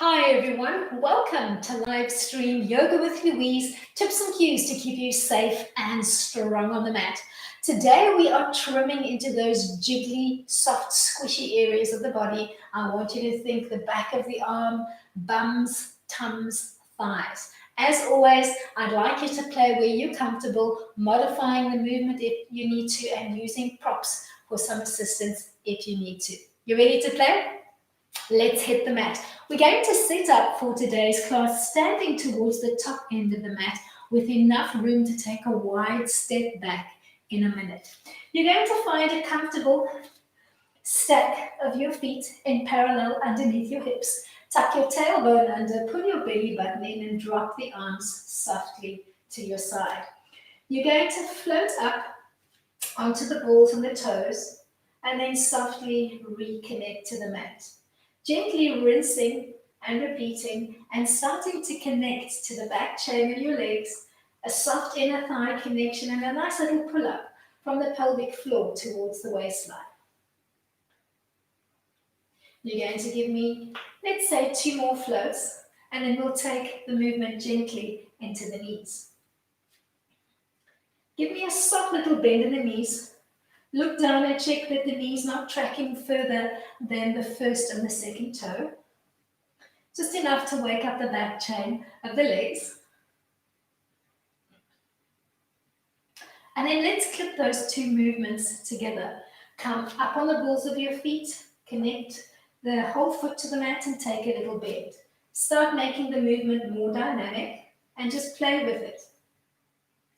Hi everyone, welcome to live stream Yoga with Louise, tips and cues to keep you safe and strong on the mat. Today we are trimming into those jiggly, soft, squishy areas of the body. I want you to think the back of the arm, bums, tums, thighs. As always, I'd like you to play where you're comfortable, modifying the movement if you need to, and using props for some assistance if you need to. You ready to play? Let's hit the mat. We're going to sit up for today's class, standing towards the top end of the mat with enough room to take a wide step back in a minute. You're going to find a comfortable stack of your feet in parallel underneath your hips. Tuck your tailbone under, pull your belly button in and drop the arms softly to your side. You're going to float up onto the balls and the toes and then softly reconnect to the mat. Gently rinsing and repeating and starting to connect to the back chain of your legs, a soft inner thigh connection and a nice little pull up from the pelvic floor towards the waistline. You're going to give me, let's say, 2 more floats, and then we'll take the movement gently into the knees. Give me a soft little bend in the knees. Look down and check that the knee's not tracking further than the first and the second toe. Just enough to wake up the back chain of the legs. And then let's clip those 2 movements together. Come up on the balls of your feet, connect the whole foot to the mat and take a little bend. Start making the movement more dynamic and just play with it.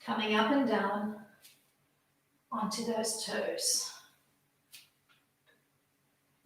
Coming up and down onto those toes.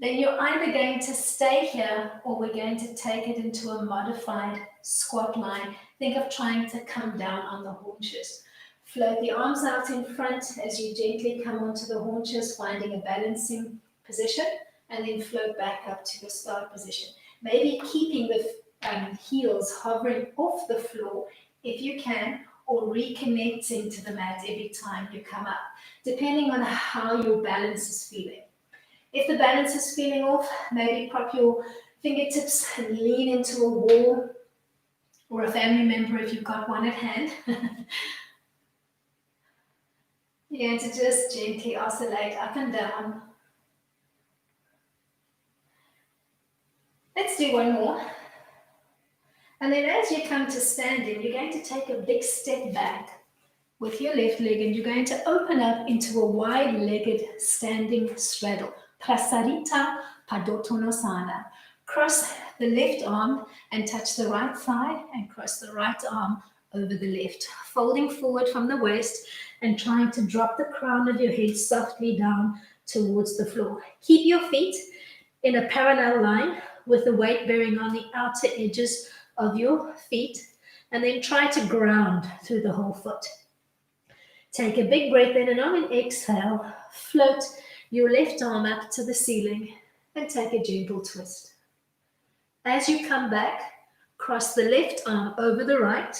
Then you're either going to stay here or we're going to take it into a modified squat line. Think of trying to come down on the haunches. Float the arms out in front as you gently come onto the haunches, finding a balancing position, and then float back up to your start position. Maybe keeping the heels hovering off the floor if you can, or reconnecting to the mat every time you come up, depending on how your balance is feeling. If the balance is feeling off, maybe prop your fingertips and lean into a wall or a family member if you've got one at hand. You're going to just gently oscillate up and down. Let's do one more. And then as you come to standing, you're going to take a big step back with your left leg and you're going to open up into a wide-legged standing straddle. Prasarita Padottanasana. Cross the left arm and touch the right thigh and cross the right arm over the left. Folding forward from the waist and trying to drop the crown of your head softly down towards the floor. Keep your feet in a parallel line with the weight bearing on the outer edges of your feet, and then try to ground through the whole foot. Take a big breath in, and on an exhale, float your left arm up to the ceiling and take a gentle twist. As you come back, cross the left arm over the right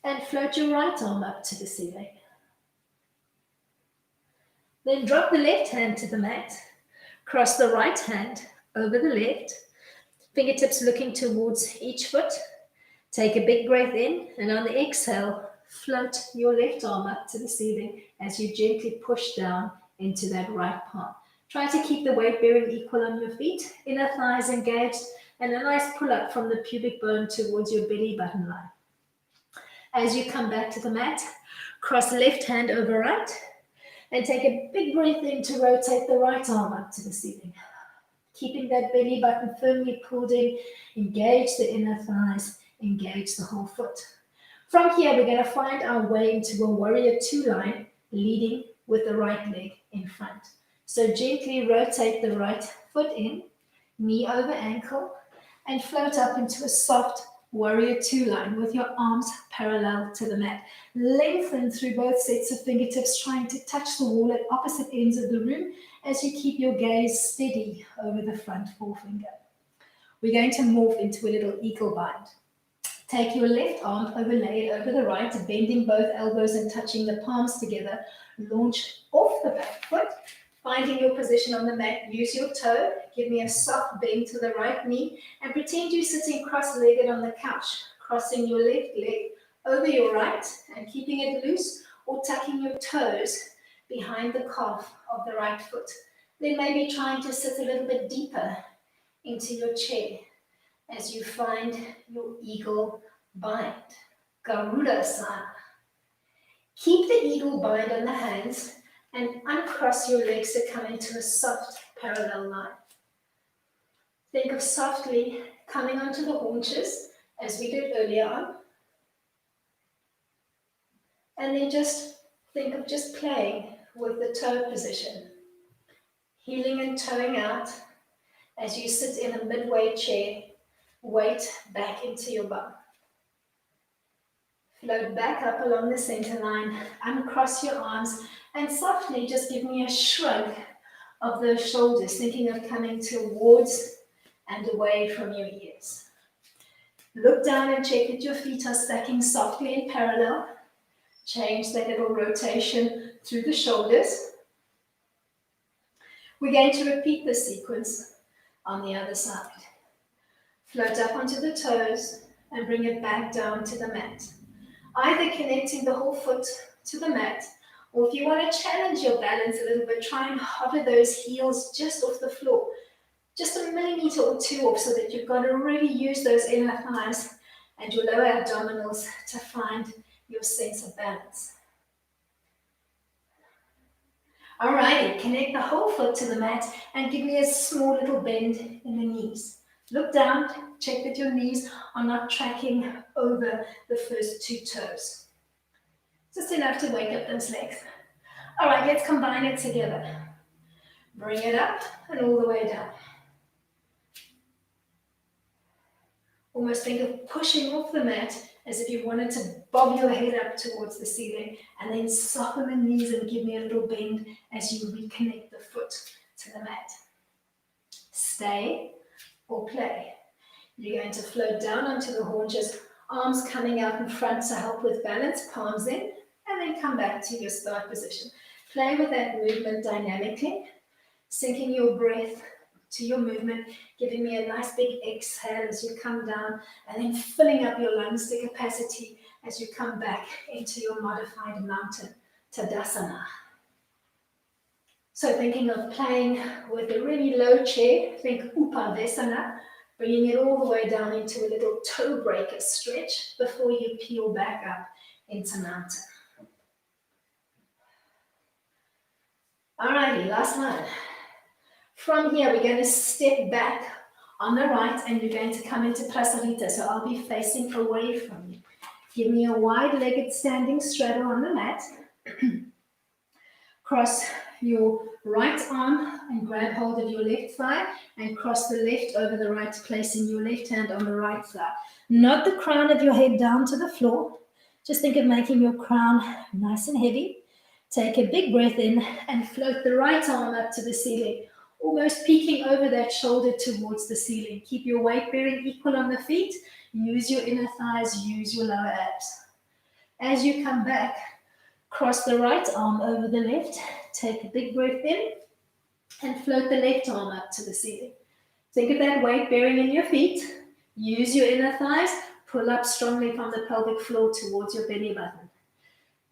and float your right arm up to the ceiling. Then drop the left hand to the mat, cross the right hand over the left, fingertips looking towards each foot. Take a big breath in, and on the exhale, float your left arm up to the ceiling as you gently push down into that right palm. Try to keep the weight bearing equal on your feet, inner thighs engaged, and a nice pull up from the pubic bone towards your belly button line. As you come back to the mat, cross left hand over right, and take a big breath in to rotate the right arm up to the ceiling. Keeping that belly button firmly pulled in, engage the inner thighs, engage the whole foot. From here, we're going to find our way into a warrior 2 line, leading with the right leg in front. So gently rotate the right foot in, knee over ankle, and float up into a soft warrior 2 line with your arms parallel to the mat. Lengthen through both sets of fingertips, trying to touch the wall at opposite ends of the room as you keep your gaze steady over the front forefinger. We're going to morph into a little eagle bind. Take your left arm, overlay it over the right, bending both elbows and touching the palms together. Launch off the back foot Finding your position on the mat, use your toe, give me a soft bend to the right knee, and pretend you're sitting cross-legged on the couch, crossing your left leg over your right and keeping it loose, or tucking your toes behind the calf of the right foot. Then maybe trying to sit a little bit deeper into your chair as you find your eagle bind, Garudasana. Keep the eagle bind on the hands and uncross your legs to come into a soft parallel line. Think of softly coming onto the haunches as we did earlier on. And then just think of just playing with the toe position. Heeling and toeing out as you sit in a midway chair, weight back into your bum. Float back up along the center line, uncross your arms, and softly just give me a shrug of those shoulders, thinking of coming towards and away from your ears. Look down and check that your feet are stacking softly in parallel. Change that little rotation through the shoulders. We're going to repeat this sequence on the other side. Float up onto the toes and bring it back down to the mat. Either connecting the whole foot to the mat, or if you want to challenge your balance a little bit, try and hover those heels just off the floor, just a millimeter or two off, so that you've got to really use those inner thighs and your lower abdominals to find your sense of balance. Alrighty, connect the whole foot to the mat and give me a small little bend in the knees. Look down, check that your knees are not tracking over the first two toes. Just enough to wake up those legs. All right, let's combine it together. Bring it up and all the way down. Almost think of pushing off the mat as if you wanted to bob your head up towards the ceiling, and then soften the knees and give me a little bend as you reconnect the foot to the mat. Stay or play. You're going to float down onto the haunches, arms coming out in front to help with balance, palms in, and then come back to your start position. Play with that movement dynamically, syncing your breath to your movement, giving me a nice big exhale as you come down, and then filling up your lungs to capacity as you come back into your modified mountain Tadasana. So thinking of playing with a really low chair, think Upavesana, bringing it all the way down into a little toe breaker stretch before you peel back up into mountain. Alrighty, last one. From here, we're going to step back on the right and you're going to come into Prasarita. So I'll be facing away from you. Give me a wide-legged standing straddle on the mat. Cross your right arm and grab hold of your left thigh and cross the left over the right, placing your left hand on the right thigh. Not the crown of your head down to the floor. Just think of making your crown nice and heavy. Take a big breath in and float the right arm up to the ceiling, almost peeking over that shoulder towards the ceiling. Keep your weight bearing equal on the feet. Use your inner thighs, use your lower abs. As you come back, cross the right arm over the left. Take a big breath in and float the left arm up to the ceiling. Think of that weight bearing in your feet. Use your inner thighs. Pull up strongly from the pelvic floor towards your belly button.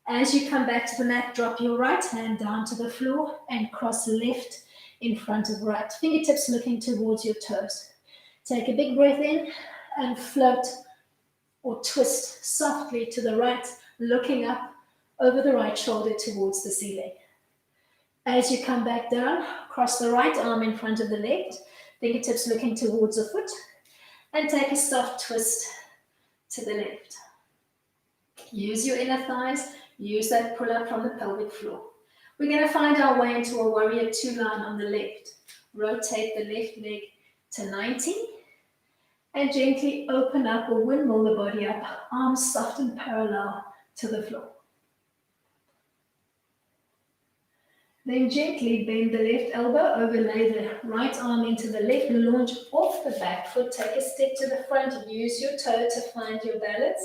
As you come back to the mat, drop your right hand down to the floor and cross left in front of right. Fingertips looking towards your toes. Take a big breath in and float or twist softly to the right, looking up over the right shoulder towards the ceiling. As you come back down, cross the right arm in front of the left, fingertips looking towards the foot, and take a soft twist to the left. Use your inner thighs, use that pull up from the pelvic floor. We're going to find our way into a warrior two line on the left. Rotate the left leg to 90 and gently open up or windmill the body up, arms soft and parallel to the floor. Then gently bend the left elbow, overlay the right arm into the left, launch off the back foot, take a step to the front, use your toe to find your balance.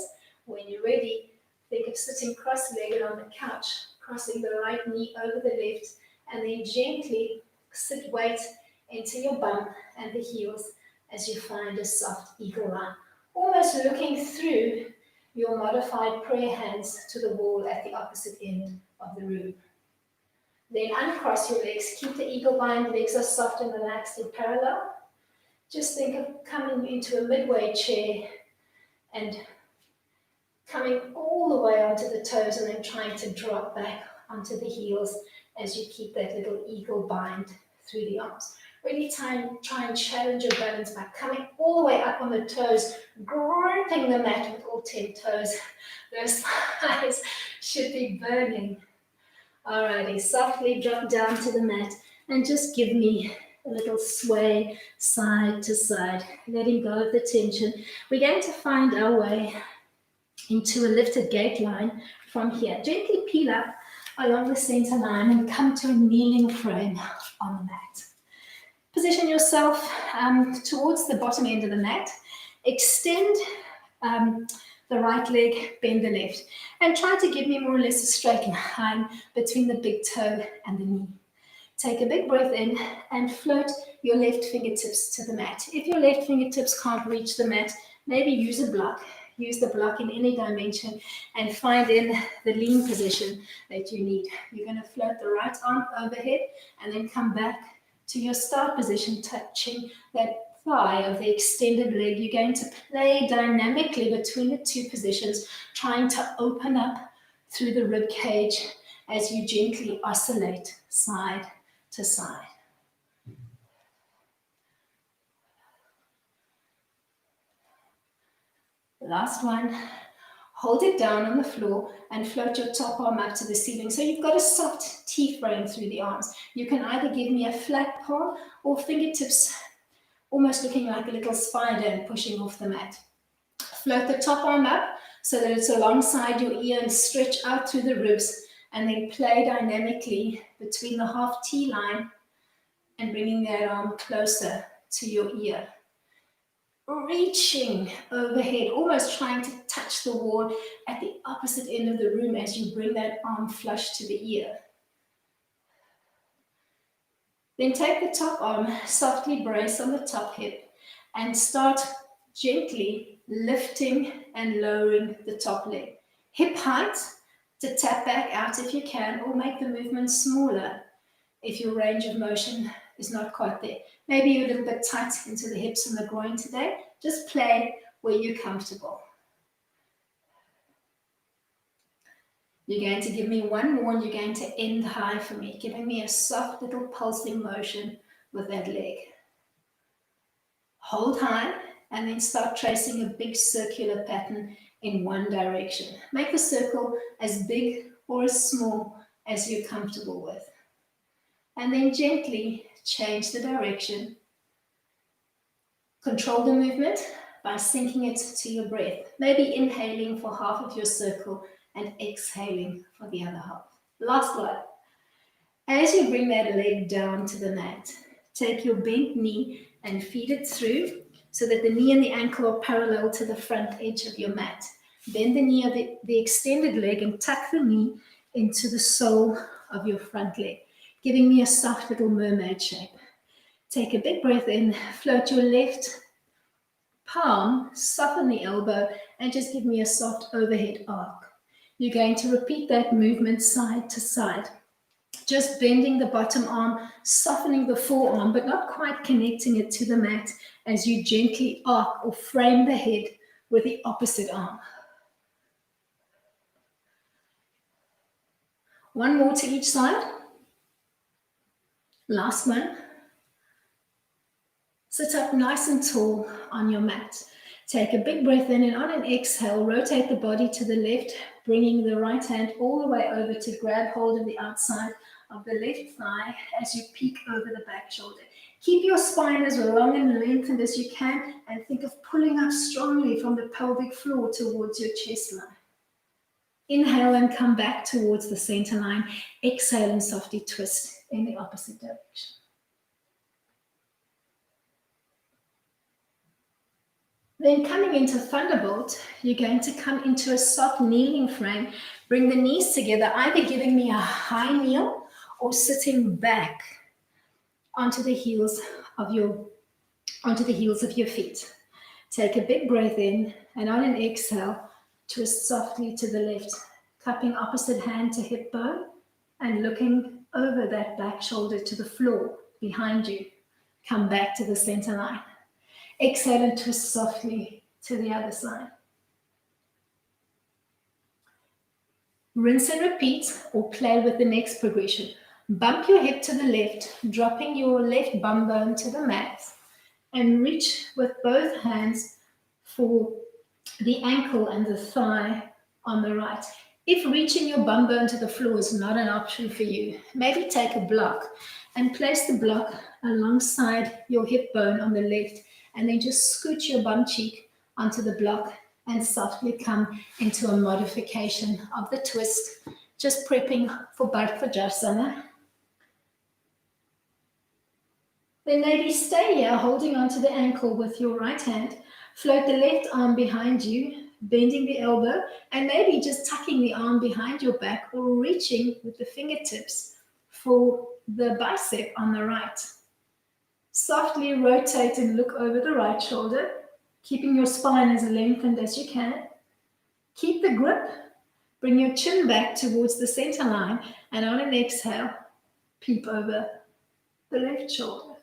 When you're ready, think of sitting cross-legged on the couch, crossing the right knee over the left and then gently sit weight into your bum and the heels as you find a soft eagle line, almost looking through your modified prayer hands to the wall at the opposite end of the room. Then uncross your legs, keep the eagle bind, legs are soft and relaxed in parallel. Just think of coming into a midway chair and coming all the way onto the toes and then trying to drop back onto the heels as you keep that little eagle bind through the arms. Really try and challenge your balance by coming all the way up on the toes, gripping the mat with all 10 toes. Those thighs should be burning. Alrighty, softly drop down to the mat and just give me a little sway side to side, letting go of the tension. We're going to find our way into a lifted gate line from here. Gently peel up along the center line and come to a kneeling frame on the mat. Position yourself towards the bottom end of the mat. Extend the right leg, bend the left, and try to give me more or less a straight line between the big toe and the knee. Take a big breath in and float your left fingertips to the mat. If your left fingertips can't reach the mat, maybe use a block. Use the block in any dimension and find in the lean position that you need. You're going to float the right arm overhead and then come back to your start position, touching that thigh of the extended leg. You're going to play dynamically between the two positions, trying to open up through the rib cage as you gently oscillate side to side. Last one. Hold it down on the floor and float your top arm up to the ceiling. So you've got a soft T-frame through the arms. You can either give me a flat palm or fingertips almost looking like a little spider and pushing off the mat. Float the top arm up so that it's alongside your ear and stretch out through the ribs, and then play dynamically between the half T line and bringing that arm closer to your ear. Reaching overhead, almost trying to touch the wall at the opposite end of the room as you bring that arm flush to the ear. Then take the top arm, softly brace on the top hip, and start gently lifting and lowering the top leg. Hip height to tap back out if you can, or make the movement smaller if your range of motion is not quite there. Maybe you're a little bit tight into the hips and the groin today. Just play where you're comfortable. You're going to give me one more and you're going to end high for me, giving me a soft little pulsing motion with that leg. Hold high and then start tracing a big circular pattern in one direction. Make the circle as big or as small as you're comfortable with. And then gently change the direction. Control the movement by syncing it to your breath. Maybe inhaling for half of your circle and exhaling for the other half. Last one. As you bring that leg down to the mat, take your bent knee and feed it through so that the knee and the ankle are parallel to the front edge of your mat. Bend the knee of the extended leg and tuck the knee into the sole of your front leg, giving me a soft little mermaid shape. Take a big breath in, float your left palm, soften the elbow, and just give me a soft overhead arc. You're going to repeat that movement side to side, just bending the bottom arm, softening the forearm, but not quite connecting it to the mat as you gently arc or frame the head with the opposite arm. One more to each side. Last one. Sit up nice and tall on your mat. Take a big breath in, and on an exhale, rotate the body to the left, bringing the right hand all the way over to grab hold of the outside of the left thigh as you peek over the back shoulder. Keep your spine as long and lengthened as you can, and think of pulling up strongly from the pelvic floor towards your chest line. Inhale and come back towards the center line. Exhale and softly twist in the opposite direction. Then coming into Thunderbolt, you're going to come into a soft kneeling frame. Bring the knees together, either giving me a high kneel or sitting back onto the heels of your feet. Take a big breath in, and on an exhale, twist softly to the left, cupping opposite hand to hip bone and looking over that back shoulder to the floor behind you. Come back to the center line. Exhale and twist softly to the other side. Rinse and repeat, or play with the next progression. Bump your hip to the left, dropping your left bum bone to the mat, and reach with both hands for the ankle and the thigh on the right. If reaching your bum bone to the floor is not an option for you, maybe take a block and place the block alongside your hip bone on the left, and then just scoot your bum cheek onto the block and softly come into a modification of the twist, just prepping for Baddha Konasana. Then maybe stay here, holding onto the ankle with your right hand. Float the left arm behind you, bending the elbow, and maybe just tucking the arm behind your back or reaching with the fingertips for the bicep on the right. Softly rotate and look over the right shoulder, keeping your spine as lengthened as you can. Keep the grip. Bring your chin back towards the center line, and on an exhale, peep over the left shoulder.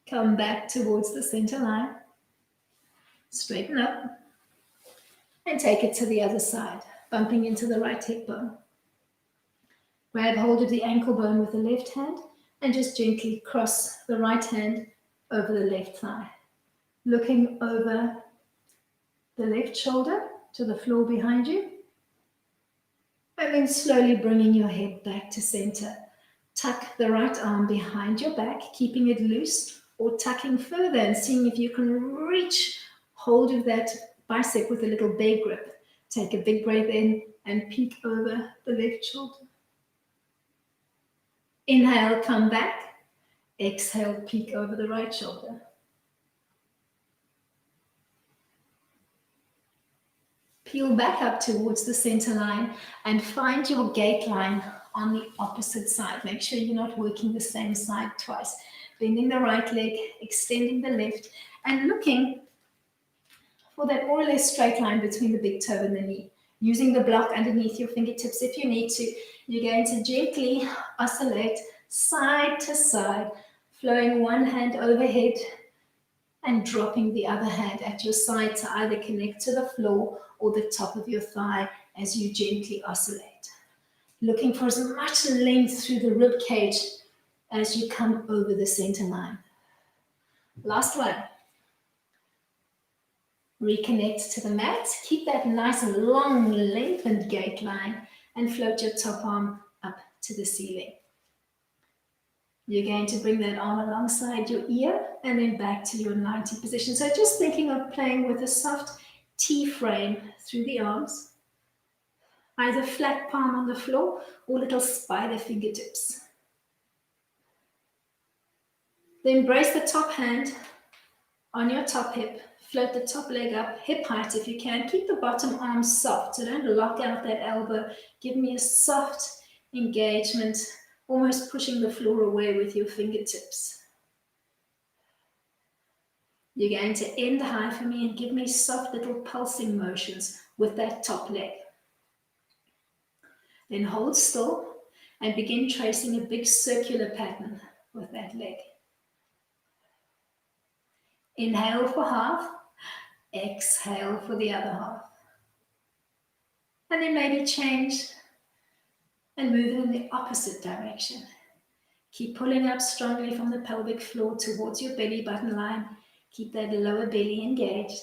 Come back towards the center line. Straighten up. And take it to the other side, bumping into the right hip bone. Grab hold of the ankle bone with the left hand and just gently cross the right hand over the left thigh. Looking over the left shoulder to the floor behind you. And then slowly bringing your head back to center. Tuck the right arm behind your back, keeping it loose, or tucking further and seeing if you can reach hold of that bicep with a little bear grip. Take a big breath in and peek over the left shoulder. Inhale, come back. Exhale, peek over the right shoulder. Peel back up towards the center line and find your gate line on the opposite side. Make sure you're not working the same side twice. Bending the right leg, extending the left, and looking for that more or less straight line between the big toe and the knee. Using the block underneath your fingertips if you need to. You're going to gently oscillate side to side, flowing one hand overhead and dropping the other hand at your side to either connect to the floor or the top of your thigh as you gently oscillate. Looking for as much length through the rib cage as you come over the center line. Last one. Reconnect to the mat. Keep that nice and long, lengthened gate line and float your top arm up to the ceiling. You're going to bring that arm alongside your ear and then back to your 90 position. So just thinking of playing with a soft T-frame through the arms, either flat palm on the floor or little spider fingertips. Then brace the top hand on your top hip. Float the top leg up, hip height if you can. Keep the bottom arm soft, so don't lock out that elbow. Give me a soft engagement, almost pushing the floor away with your fingertips. You're going to end high for me and give me soft little pulsing motions with that top leg. Then hold still and begin tracing a big circular pattern with that leg. Inhale for half, exhale for the other half. And then maybe change and move in the opposite direction. Keep pulling up strongly from the pelvic floor towards your belly button line. Keep that lower belly engaged.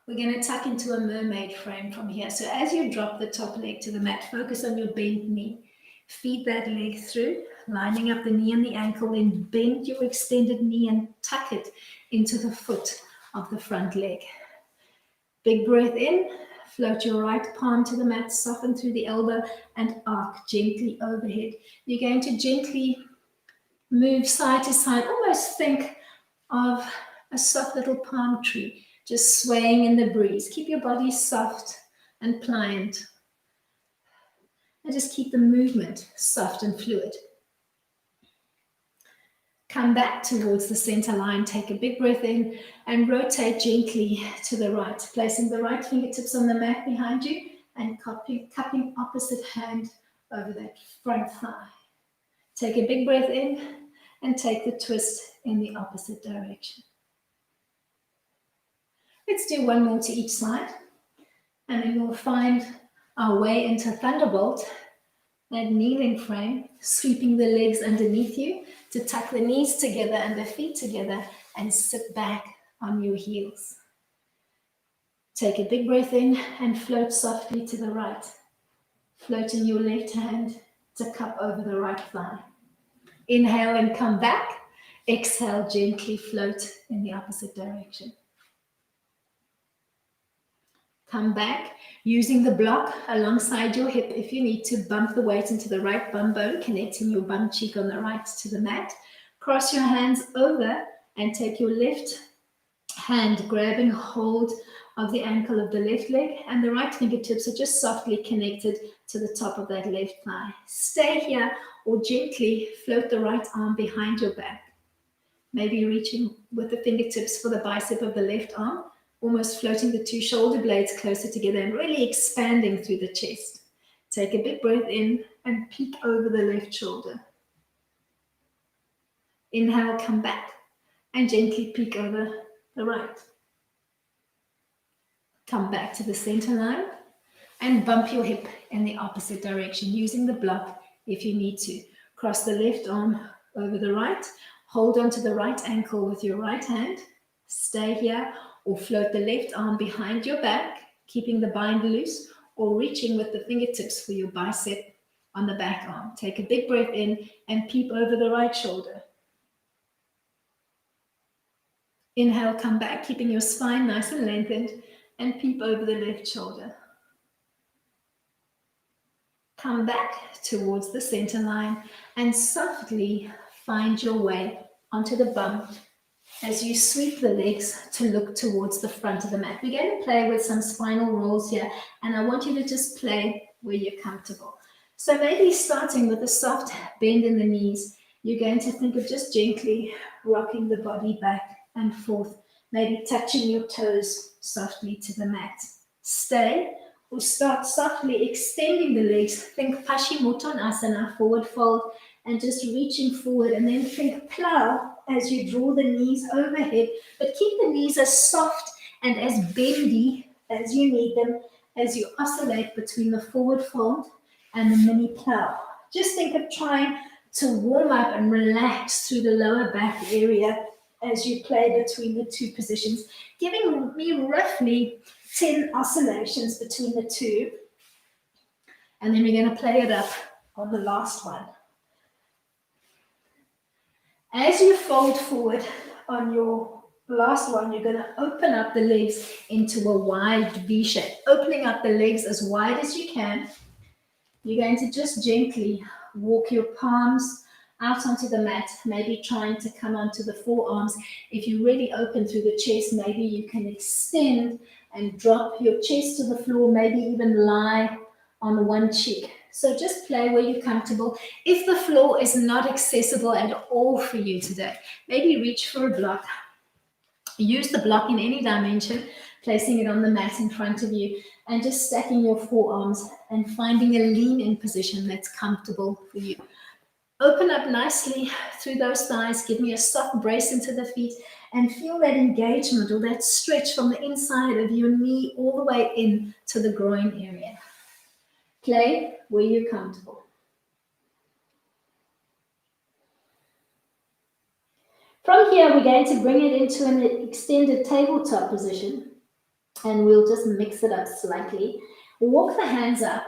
We're going to tuck into a mermaid frame from here. So as you drop the top leg to the mat, focus on your bent knee. Feed that leg through, lining up the knee and the ankle, then bend your extended knee and tuck it into the foot of the front leg. Big breath in, float your right palm to the mat, soften through the elbow and arc gently overhead. You're going to gently move side to side, almost think of a soft little palm tree, just swaying in the breeze. Keep your body soft and pliant. and just keep the movement soft and fluid. Come back towards the center line, take a big breath in and rotate gently to the right, placing the right fingertips on the mat behind you and cupping opposite hand over that front thigh. Take a big breath in and take the twist in the opposite direction. Let's do one more to each side, and then we'll find our way into Thunderbolt, that kneeling frame, sweeping the legs underneath you to tuck the knees together and the feet together and sit back on your heels. Take a big breath in and float softly to the right. Floating your left hand to cup over the right thigh. Inhale and come back. Exhale, gently float in the opposite direction. Come back, using the block alongside your hip. If you need to, bump the weight into the right bum bone, connecting your bum cheek on the right to the mat. Cross your hands over and take your left hand, grabbing hold of the ankle of the left leg, and the right fingertips are just softly connected to the top of that left thigh. Stay here or gently float the right arm behind your back. Maybe reaching with the fingertips for the bicep of the left arm, almost floating the two shoulder blades closer together and really expanding through the chest. Take a big breath in and peek over the left shoulder. Inhale, come back and gently peek over the right. Come back to the center line and bump your hip in the opposite direction, using the block if you need to. Cross the left arm over the right. Hold onto the right ankle with your right hand. Stay here or float the left arm behind your back, keeping the bind loose, or reaching with the fingertips for your bicep on the back arm. Take a big breath in and peep over the right shoulder. Inhale, come back, keeping your spine nice and lengthened, and peep over the left shoulder. Come back towards the center line and softly find your way onto the bum as you sweep the legs to look towards the front of the mat. We're going to play with some spinal rolls here, and I want you to just play where you're comfortable. So maybe starting with a soft bend in the knees, you're going to think of just gently rocking the body back and forth, maybe touching your toes softly to the mat. Stay or start softly extending the legs. Think Paschimottanasana, forward fold, and just reaching forward, and then think plow as you draw the knees overhead, but keep the knees as soft and as bendy as you need them as you oscillate between the forward fold and the mini plow. Just think of trying to warm up and relax through the lower back area as you play between the two positions, giving me roughly 10 oscillations between the two. And then we're going to play it up on the last one. As you fold forward on your last one, you're going to open up the legs into a wide V shape, opening up the legs as wide as you can. You're going to just gently walk your palms out onto the mat, maybe trying to come onto the forearms. If you really open through the chest, maybe you can extend and drop your chest to the floor, maybe even lie on one cheek. So just play where you're comfortable. If the floor is not accessible at all for you today, maybe reach for a block. Use the block in any dimension, placing it on the mat in front of you, and just stacking your forearms and finding a lean-in position that's comfortable for you. Open up nicely through those thighs. Give me a soft brace into the feet and feel that engagement or that stretch from the inside of your knee all the way in to the groin area. Play where you're comfortable. From here, we're going to bring it into an extended tabletop position, and we'll just mix it up slightly. Walk the hands up,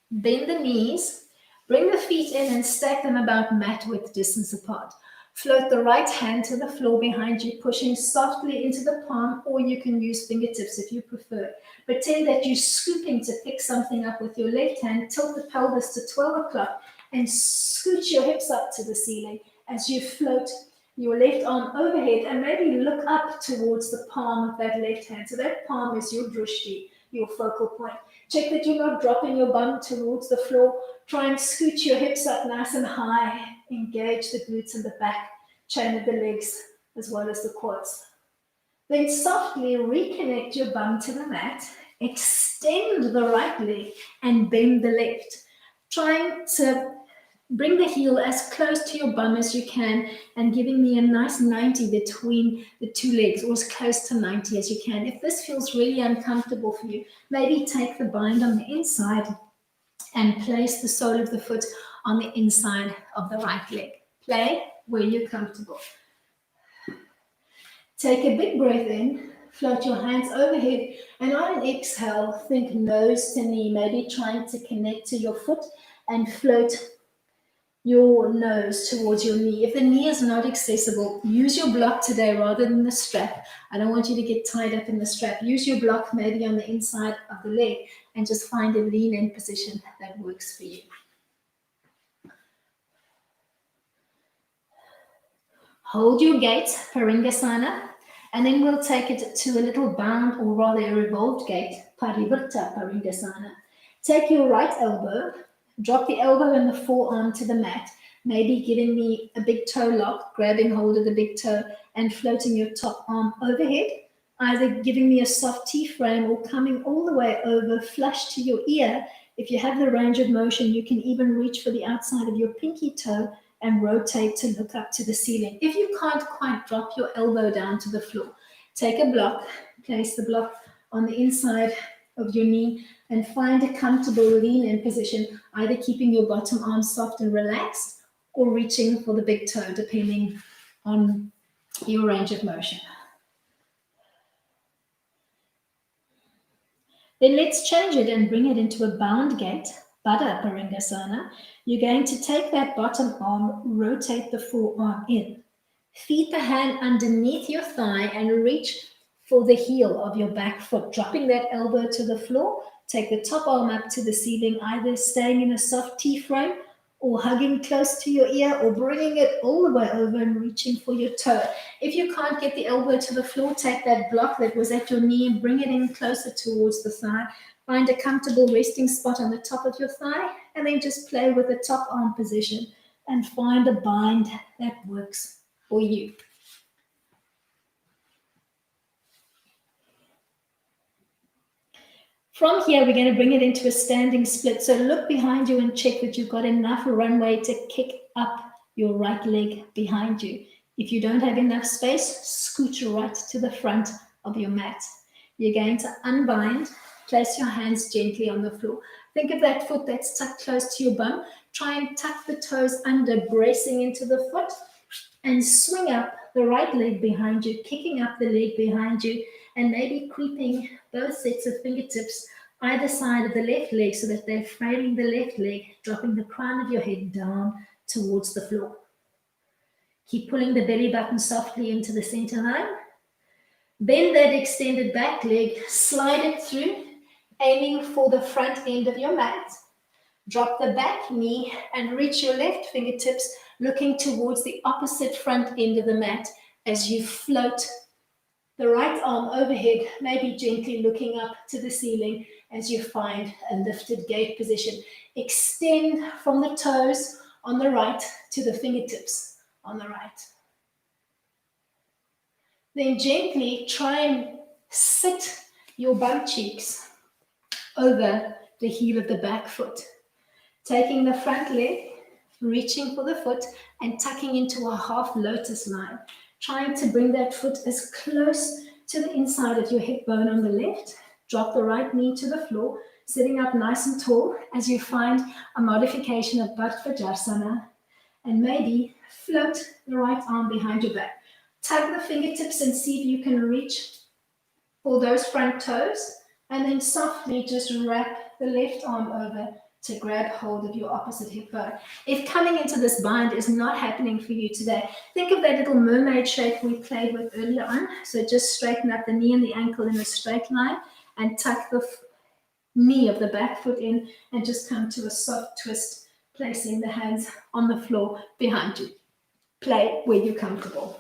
bend the knees, bring the feet in and stack them about mat width distance apart. Float the right hand to the floor behind you, pushing softly into the palm, or you can use fingertips if you prefer. Pretend that you're scooping to pick something up with your left hand. Tilt the pelvis to 12 o'clock and scooch your hips up to the ceiling as you float your left arm overhead and maybe look up towards the palm of that left hand. So that palm is your drushti, your focal point. Check that you're not dropping your bum towards the floor. Try and scoot your hips up nice and high. Engage the glutes and the back, chain of the legs, as well as the quads. Then softly reconnect your bum to the mat. Extend the right leg and bend the left. Trying to bring the heel as close to your bum as you can and giving me a nice 90 between the two legs, or as close to 90 as you can. If this feels really uncomfortable for you, maybe take the bind on the inside and place the sole of the foot on the inside of the right leg. Play where you're comfortable. Take a big breath in, float your hands overhead, and on an exhale, think nose to knee, maybe trying to connect to your foot and float your nose towards your knee. If the knee is not accessible, use your block today rather than the strap. I don't want you to get tied up in the strap. Use your block maybe on the inside of the leg and just find a lean in position that works for you. Hold your gait, Paringasana, and then we'll take it to a little bound, or rather a revolved gait, Parivrtta Paringasana. Take your right elbow, drop the elbow and the forearm to the mat, maybe giving me a big toe lock, grabbing hold of the big toe and floating your top arm overhead, either giving me a soft T-frame or coming all the way over, flush to your ear. If you have the range of motion, you can even reach for the outside of your pinky toe and rotate to look up to the ceiling. If you can't quite drop your elbow down to the floor, take a block, place the block on the inside of your knee and find a comfortable lean-in position, either keeping your bottom arm soft and relaxed or reaching for the big toe, depending on your range of motion. Then let's change it and bring it into a bound gait, Baddha Paringasana. You're going to take that bottom arm, rotate the forearm in. Feed the hand underneath your thigh and reach for the heel of your back foot, dropping that elbow to the floor. Take the top arm up to the ceiling, either staying in a soft T-frame or hugging close to your ear, or bringing it all the way over and reaching for your toe. If you can't get the elbow to the floor, take that block that was at your knee and bring it in closer towards the thigh. Find a comfortable resting spot on the top of your thigh, and then just play with the top arm position and find a bind that works for you. From here, we're going to bring it into a standing split. So look behind you and check that you've got enough runway to kick up your right leg behind you. If you don't have enough space, scoot right to the front of your mat. You're going to unbind, place your hands gently on the floor. Think of that foot that's tucked close to your bum. Try and tuck the toes under, bracing into the foot, and swing up the right leg behind you, kicking up the leg behind you, and maybe creeping both sets of fingertips either side of the left leg so that they're framing the left leg, dropping the crown of your head down towards the floor. Keep pulling the belly button softly into the center line. Bend that extended back leg, slide it through, aiming for the front end of your mat. Drop the back knee and reach your left fingertips, looking towards the opposite front end of the mat as you float the right arm overhead, maybe gently looking up to the ceiling as you find a lifted gate position. Extend from the toes on the right to the fingertips on the right. Then gently try and sit your bum cheeks over the heel of the back foot. Taking the front leg, reaching for the foot and tucking into a half lotus line. Trying to bring that foot as close to the inside of your hip bone on the left. Drop the right knee to the floor, sitting up nice and tall as you find a modification of Baddha Paringasana, and maybe float the right arm behind your back. Tug the fingertips and see if you can reach for those front toes, and then softly just wrap the left arm over to grab hold of your opposite hip bone. If coming into this bind is not happening for you today, think of that little mermaid shape we played with earlier on. So just straighten up the knee and the ankle in a straight line and tuck the knee of the back foot in and just come to a soft twist, placing the hands on the floor behind you. Play where you're comfortable.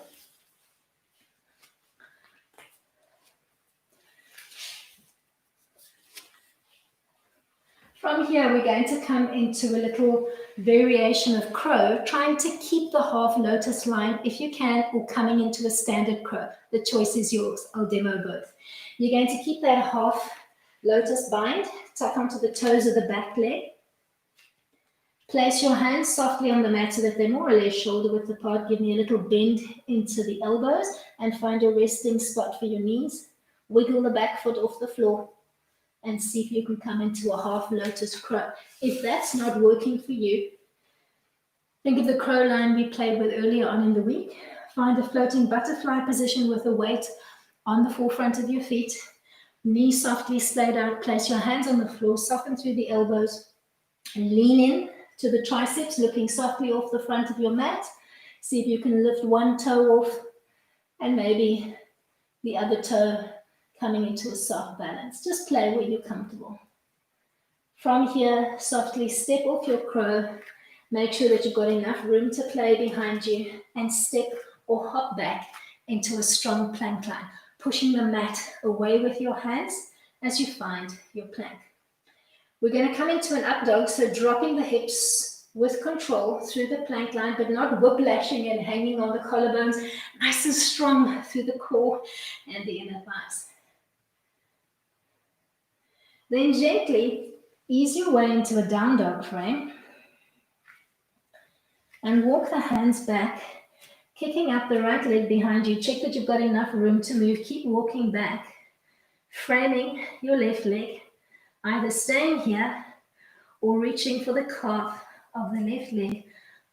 From here, we're going to come into a little variation of crow, trying to keep the half lotus line if you can, or coming into a standard crow. The choice is yours. I'll demo both. You're going to keep that half lotus bind, tuck onto the toes of the back leg. Place your hands softly on the mat so that they're more or less shoulder width apart. Give me a little bend into the elbows and find a resting spot for your knees. Wiggle the back foot off the floor and see if you can come into a half lotus crow. If that's not working for you, think of the crow line we played with earlier on in the week. Find a floating butterfly position with a weight on the forefront of your feet. Knees softly splayed out. Place your hands on the floor. Soften through the elbows. And lean in to the triceps, looking softly off the front of your mat. See if you can lift one toe off and maybe the other toe coming into a soft balance. Just play where you're comfortable. From here, softly step off your crow. Make sure that you've got enough room to play behind you and step or hop back into a strong plank line, pushing the mat away with your hands as you find your plank. We're going to come into an up dog, so dropping the hips with control through the plank line, but not whiplashing and hanging on the collarbones, nice and strong through the core and the inner thighs. Then gently ease your way into a down dog frame and walk the hands back, kicking up the right leg behind you. Check that you've got enough room to move. Keep walking back, framing your left leg, either staying here or reaching for the calf of the left leg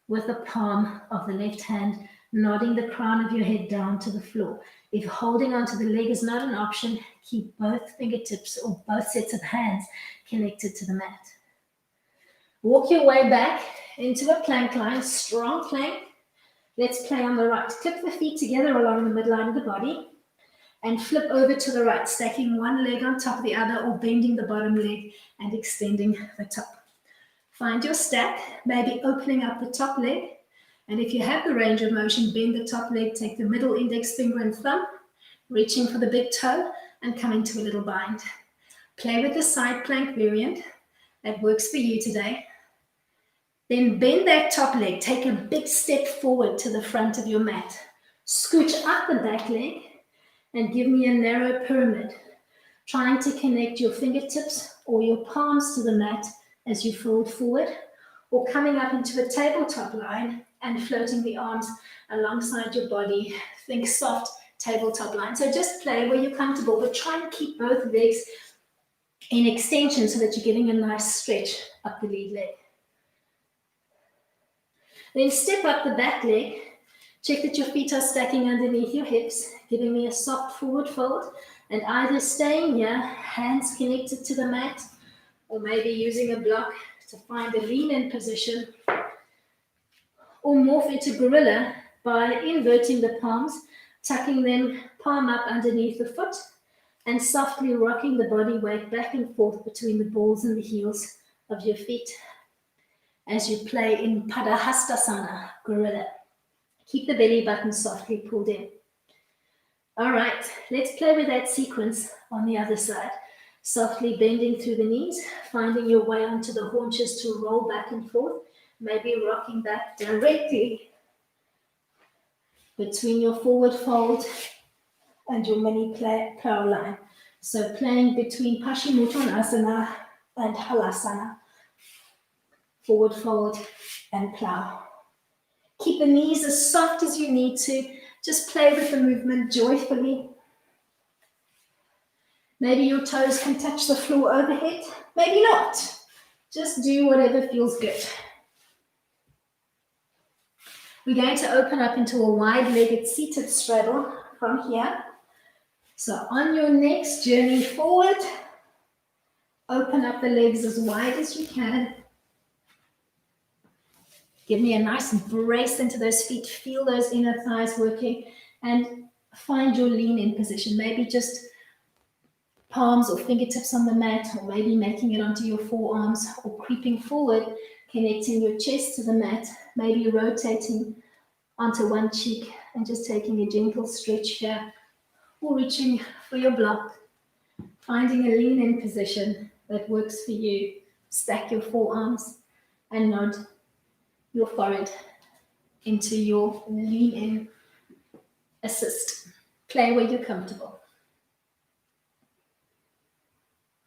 with the palm of the left hand, nodding the crown of your head down to the floor. If holding onto the leg is not an option, keep both fingertips or both sets of hands connected to the mat. Walk your way back into a plank line, strong plank. Let's play on the right. Clip the feet together along the midline of the body and flip over to the right, stacking one leg on top of the other or bending the bottom leg and extending the top. Find your stack, maybe opening up the top leg. And if you have the range of motion, bend the top leg, take the middle index finger and thumb, reaching for the big toe and come into a little bind. Play with the side plank variant that works for you today. Then bend that top leg, take a big step forward to the front of your mat. Scooch up the back leg and give me a narrow pyramid, trying to connect your fingertips or your palms to the mat as you fold forward, or coming up into a tabletop line and floating the arms alongside your body. Think soft tabletop line. So just play where you're comfortable, but try and keep both legs in extension so that you're getting a nice stretch up the lead leg. Then step up the back leg. Check that your feet are stacking underneath your hips, giving me a soft forward fold, and either staying here, hands connected to the mat, or maybe using a block to find a lean-in position, or morph into gorilla by inverting the palms, tucking them palm up underneath the foot, and softly rocking the body weight back and forth between the balls and the heels of your feet as you play in Padahastasana, gorilla. Keep the belly button softly pulled in. All right, let's play with that sequence on the other side. Softly bending through the knees, finding your way onto the haunches to roll back and forth, maybe rocking back directly between your forward fold and your mini plow line. So playing between Paschimottanasana and Halasana, forward fold and plow. Keep the knees as soft as you need to. Just play with the movement joyfully. Maybe your toes can touch the floor overhead. Maybe not. Just do whatever feels good. We're going to open up into a wide-legged seated straddle from here. So on your next journey forward, open up the legs as wide as you can. Give me a nice brace into those feet. Feel those inner thighs working and find your lean-in position. Maybe just palms or fingertips on the mat, or maybe making it onto your forearms or creeping forward, connecting your chest to the mat, maybe rotating onto one cheek and just taking a gentle stretch here, or reaching for your block, finding a lean-in position that works for you Stack your forearms and nod your forehead into your lean in assist. Play where you're comfortable.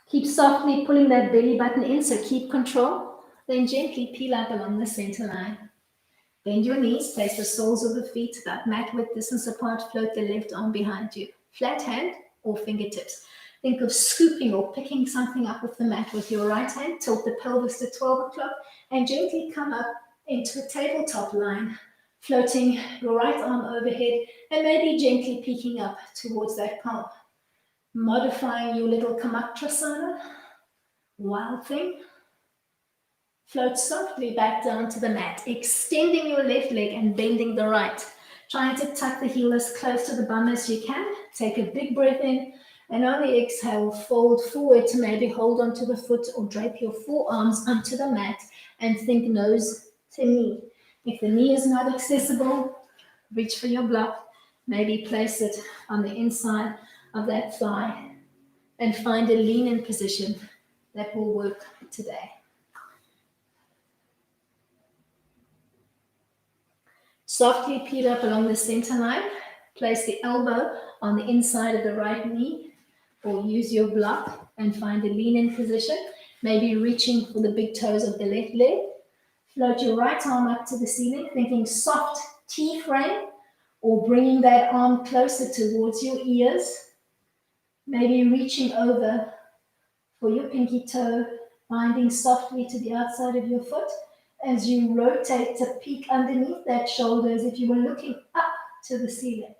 Keep softly pulling that belly button in, so keep control. Then gently peel up along the center line. Bend your knees, place the soles of the feet about mat width distance apart, float the left arm behind you. Flat hand or fingertips. Think of scooping or picking something up off the mat with your right hand, tilt the pelvis to 12 o'clock, and gently come up into a tabletop line, floating your right arm overhead and maybe gently peeking up towards that palm. Modifying your little Kamatrasana, wild thing. Float softly back down to the mat, extending your left leg and bending the right. Trying to tuck the heel as close to the bum as you can. Take a big breath in, and on the exhale, fold forward to maybe hold onto the foot or drape your forearms onto the mat and think nose to knee. If the knee is not accessible, reach for your block. Maybe place it on the inside of that thigh and find a lean-in position that will work today. Softly peel up along the center line. Place the elbow on the inside of the right knee or use your block and find a lean-in position, maybe reaching for the big toes of the left leg. Float your right arm up to the ceiling, thinking soft T-frame or bringing that arm closer towards your ears. Maybe reaching over for your pinky toe, binding softly to the outside of your foot as you rotate to peek underneath that shoulder as if you were looking up to the ceiling.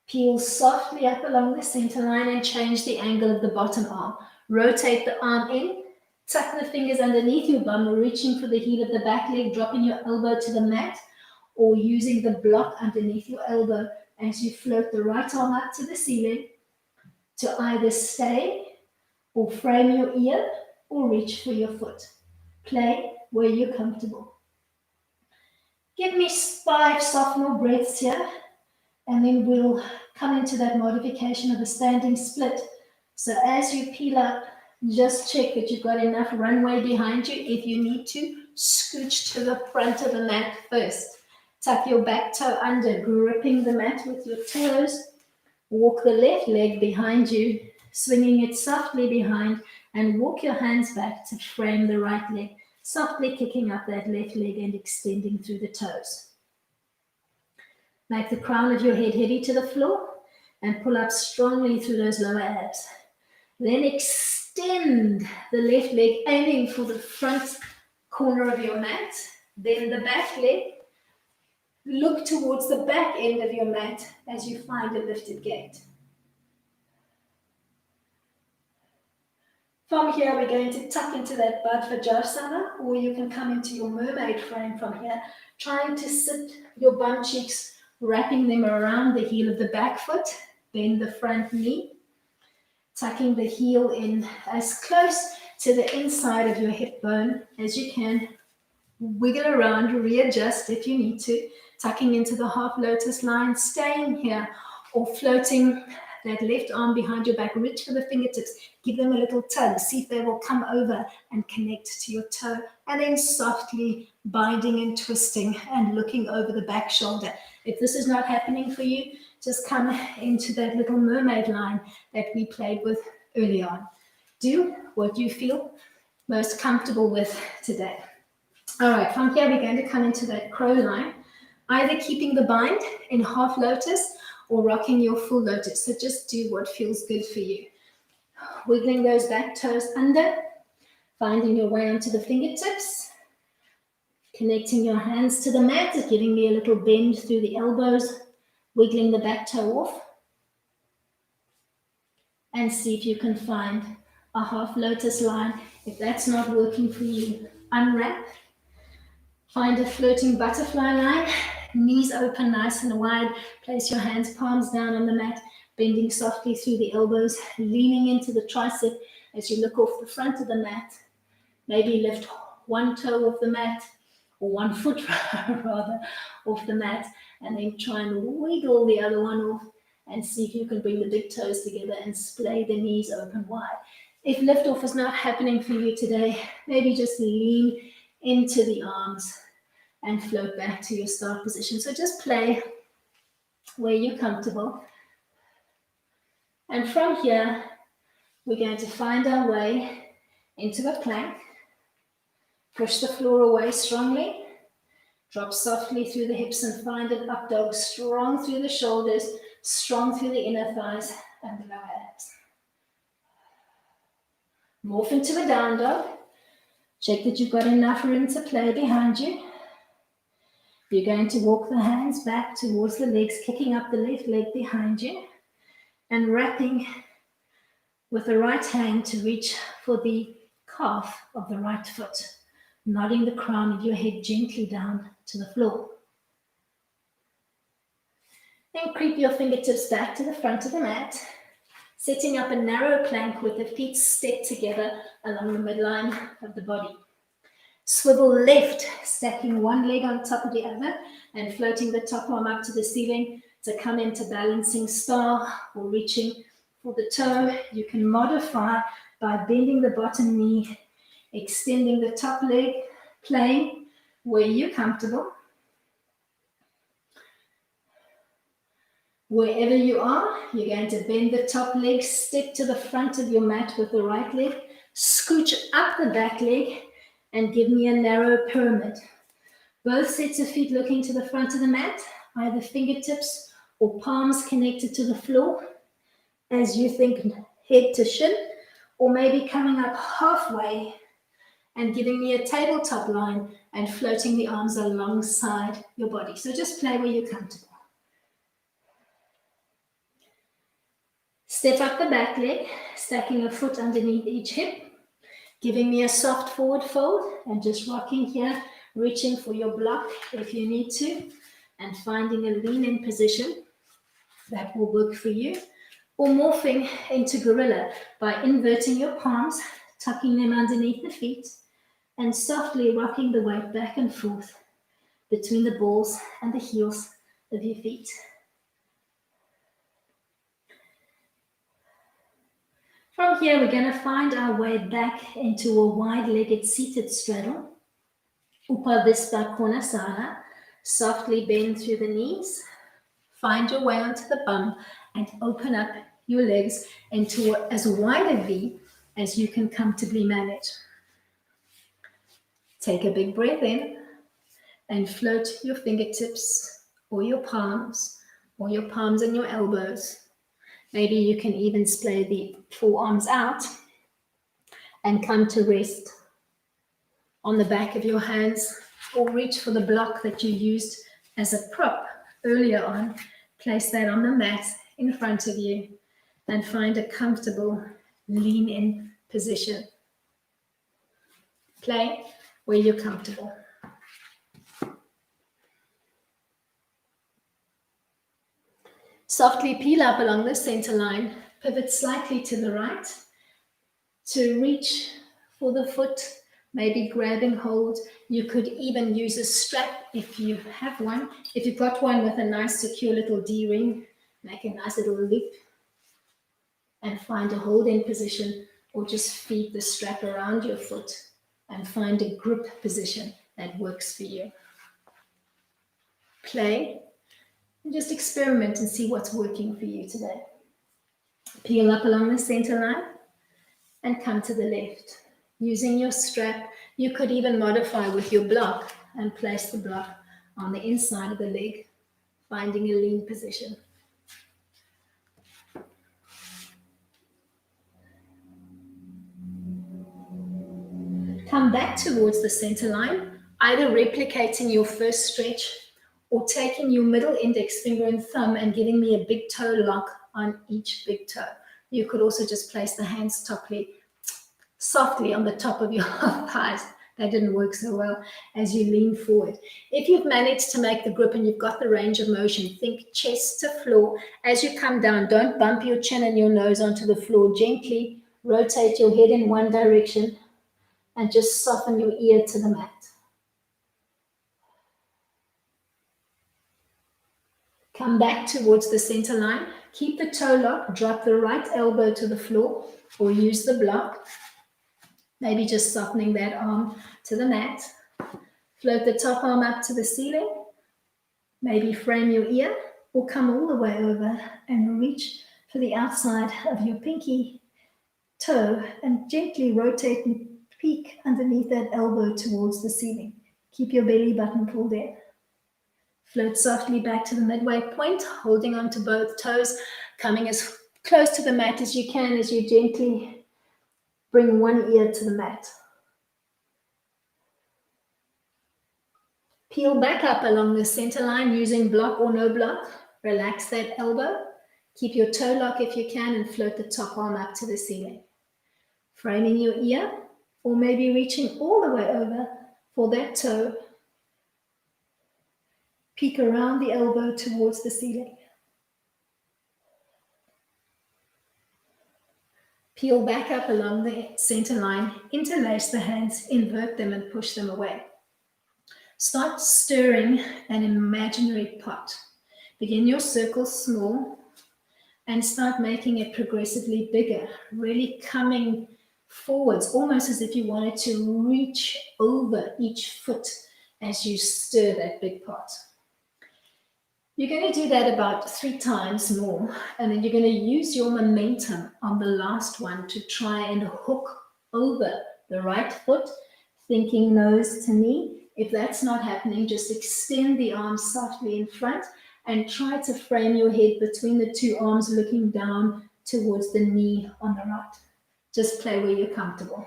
Peel softly up along the center line and change the angle of the bottom arm. Rotate the arm in, tuck the fingers underneath your bum, reaching for the heel of the back leg, dropping your elbow to the mat, or using the block underneath your elbow as you float the right arm up to the ceiling to either stay or frame your ear or reach for your foot. Play where you're comfortable. Give me 5 sophomore breaths here, and then we'll come into that modification of a standing split. So as you peel up, just check that you've got enough runway behind you. If you need to, scooch to the front of the mat first. Tuck your back toe under, gripping the mat with your toes. Walk the left leg behind you, swinging it softly behind, and walk your hands back to frame the right leg, softly kicking up that left leg and extending through the toes. Make the crown of your head heavy to the floor and pull up strongly through those lower abs. Then extend the left leg, aiming for the front corner of your mat. Then the back leg. Look towards the back end of your mat as you find a lifted gate. From here, we're going to tuck into that Vajrasana, or you can come into your mermaid frame from here, trying to sit your bum cheeks, wrapping them around the heel of the back foot, bend the front knee, tucking the heel in as close to the inside of your hip bone as you can. Wiggle around, readjust if you need to, tucking into the half lotus line, staying here, or floating that left arm behind your back. Reach for the fingertips, give them a little tug, see if they will come over and connect to your toe, and then softly binding and twisting and looking over the back shoulder. If this is not happening for you, just come into that little mermaid line that we played with early on. Do what you feel most comfortable with today. All right, from here we're going to come into that crow line, either keeping the bind in half lotus or rocking your full lotus. So just do what feels good for you. Wiggling those back toes under, finding your way onto the fingertips, connecting your hands to the mat, giving me a little bend through the elbows, wiggling the back toe off, and see if you can find a half lotus line. If that's not working for you, unwrap. Find a floating butterfly line, knees open nice and wide. Place your hands, palms down on the mat, bending softly through the elbows, leaning into the tricep as you look off the front of the mat. Maybe lift one toe off the mat, or 1 foot rather, off the mat, and then try and wiggle the other one off and see if you can bring the big toes together and splay the knees open wide. If liftoff is not happening for you today, maybe just lean into the arms and float back to your start position. So just play where you're comfortable. And from here, we're going to find our way into a plank. Push the floor away strongly. Drop softly through the hips and find an up dog, strong through the shoulders, strong through the inner thighs and the lower abs. Morph into a down dog. Check that you've got enough room to play behind you. You're going to walk the hands back towards the legs, kicking up the left leg behind you and wrapping with the right hand to reach for the calf of the right foot, nodding the crown of your head gently down to the floor. Then creep your fingertips back to the front of the mat, setting up a narrow plank with the feet stepped together along the midline of the body. Swivel left, stacking one leg on top of the other and floating the top arm up to the ceiling to come into balancing star or reaching for the toe. You can modify by bending the bottom knee, extending the top leg, playing where you're comfortable. Wherever you are, you're going to bend the top leg, step to the front of your mat with the right leg, scooch up the back leg, and give me a narrow pyramid. Both sets of feet looking to the front of the mat, either fingertips or palms connected to the floor, as you think head to shin, or maybe coming up halfway and giving me a tabletop line and floating the arms alongside your body. So just play where you're comfortable. Step up the back leg, stacking a foot underneath each hip, giving me a soft forward fold and just rocking here, reaching for your block if you need to, and finding a lean in position that will work for you, or morphing into gorilla by inverting your palms, tucking them underneath the feet, and softly rocking the weight back and forth between the balls and the heels of your feet. From here, we're going to find our way back into a wide-legged seated straddle. Upavista Konasana. Softly bend through the knees. Find your way onto the bum and open up your legs into as wide a V as you can comfortably manage. Take a big breath in and float your fingertips or your palms and your elbows. Maybe you can even splay the forearms out and come to rest on the back of your hands, or reach for the block that you used as a prop earlier on. Place that on the mat in front of you and find a comfortable lean in position. Play where you're comfortable. Softly peel up along the center line, pivot slightly to the right to reach for the foot, maybe grabbing hold. You could even use a strap if you have one. If you've got one with a nice secure little D-ring, make a nice little loop and find a hold in position, or just feed the strap around your foot and find a grip position that works for you. Play. And just experiment and see what's working for you today. Peel up along the center line and come to the left. Using your strap, you could even modify with your block and place the block on the inside of the leg, finding a lean position. Come back towards the center line, either replicating your first stretch or taking your middle index finger and thumb and giving me a big toe lock on each big toe. You could also just place the hands softly on the top of your thighs. That didn't work so well as you lean forward. If you've managed to make the grip and you've got the range of motion, think chest to floor. As you come down, don't bump your chin and your nose onto the floor. Gently rotate your head in one direction and just soften your ear to the mat. Come back towards the center line. Keep the toe lock. Drop the right elbow to the floor or use the block. Maybe just softening that arm to the mat. Float the top arm up to the ceiling. Maybe frame your ear or come all the way over and reach for the outside of your pinky toe and gently rotate and peek underneath that elbow towards the ceiling. Keep your belly button pulled in. Float softly back to the midway point, holding on to both toes, coming as close to the mat as you can as you gently bring one ear to the mat. Peel back up along the center line using block or no block. Relax that elbow. Keep your toe lock if you can and float the top arm up to the ceiling. Framing your ear or maybe reaching all the way over for that toe. Peek around the elbow towards the ceiling. Peel back up along the center line, interlace the hands, invert them and push them away. Start stirring an imaginary pot. Begin your circle small and start making it progressively bigger, really coming forwards, almost as if you wanted to reach over each foot as you stir that big pot. You're going to do that about 3 times more, and then you're going to use your momentum on the last one to try and hook over the right foot, thinking nose to knee. If that's not happening, just extend the arms softly in front and try to frame your head between the 2 arms, looking down towards the knee on the right. Just play where you're comfortable.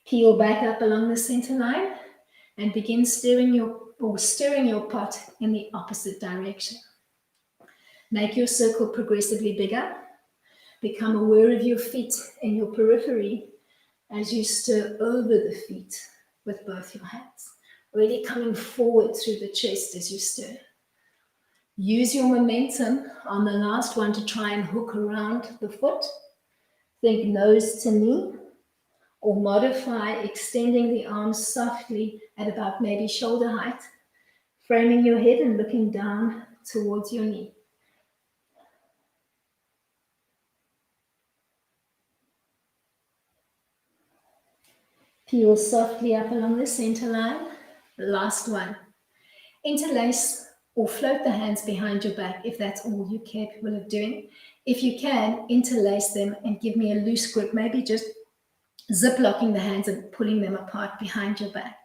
Peel back up along the center line and begin stirring your pot in the opposite direction. Make your circle progressively bigger. Become aware of your feet in your periphery as you stir over the feet with both your hands. Really coming forward through the chest as you stir. Use your momentum on the last one to try and hook around the foot. Think nose to knee, or modify extending the arms softly at about maybe shoulder height, framing your head and looking down towards your knee. Peel softly up along the center line. Last one. Interlace or float the hands behind your back if that's all you're capable of doing. If you can, interlace them and give me a loose grip, maybe just zip locking the hands and pulling them apart behind your back.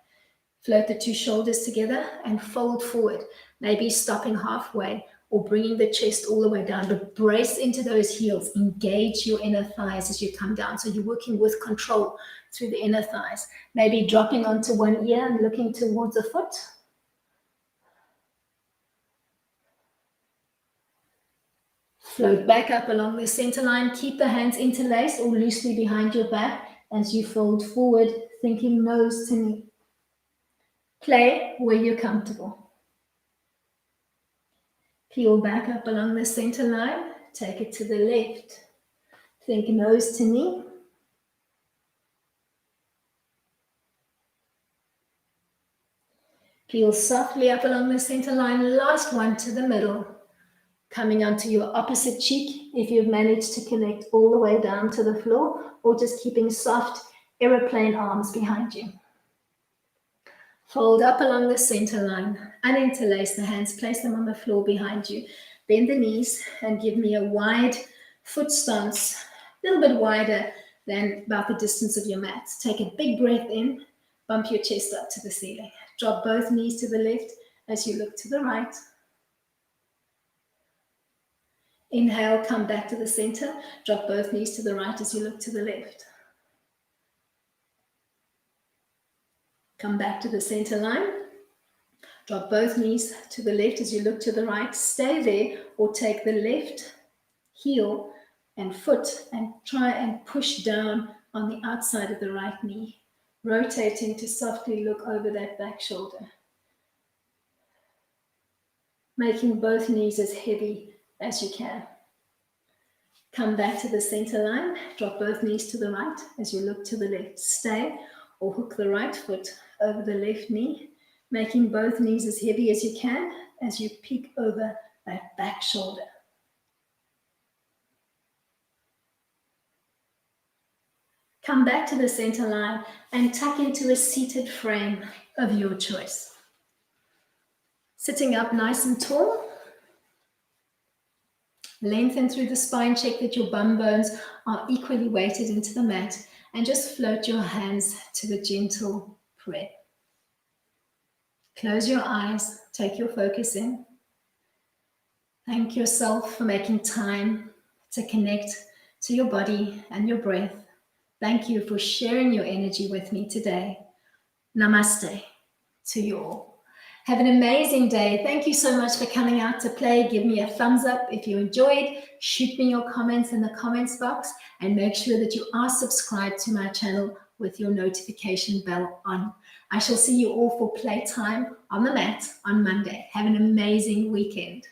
Float the 2 shoulders together and fold forward, maybe stopping halfway or bringing the chest all the way down, but brace into those heels. Engage your inner thighs as you come down. So you're working with control through the inner thighs. Maybe dropping onto one ear and looking towards a foot. Float back up along the center line. Keep the hands interlaced or loosely behind your back as you fold forward, thinking nose to knee. Play where you're comfortable. Peel back up along the center line. Take it to the left. Think nose to knee. Peel softly up along the center line. Last one to the middle. Coming onto your opposite cheek if you've managed to connect all the way down to the floor, or just keeping soft aeroplane arms behind you. Fold up along the center line, uninterlace the hands, place them on the floor behind you. Bend the knees and give me a wide foot stance, a little bit wider than about the distance of your mat. Take a big breath in, bump your chest up to the ceiling. Drop both knees to the left as you look to the right. Inhale, come back to the center. Drop both knees to the right as you look to the left. Come back to the center line. Drop both knees to the left as you look to the right. Stay there or take the left heel and foot and try and push down on the outside of the right knee. Rotating to softly look over that back shoulder. Making both knees as heavy as you can. Come back to the center line. Drop both knees to the right as you look to the left. Stay or hook the right foot over the left knee, making both knees as heavy as you can as you peek over that back shoulder. Come back to the center line and tuck into a seated frame of your choice. Sitting up nice and tall. Lengthen through the spine, check that your bum bones are equally weighted into the mat, and just float your hands to the gentle prayer. Close your eyes, take your focus in. Thank yourself for making time to connect to your body and your breath. Thank you for sharing your energy with me today. Namaste to you all. Have an amazing day. Thank you so much for coming out to play. Give me a thumbs up if you enjoyed. Shoot me your comments in the comments box, and make sure that you are subscribed to my channel with your notification bell on. I shall see you all for playtime on the mat on Monday. Have an amazing weekend.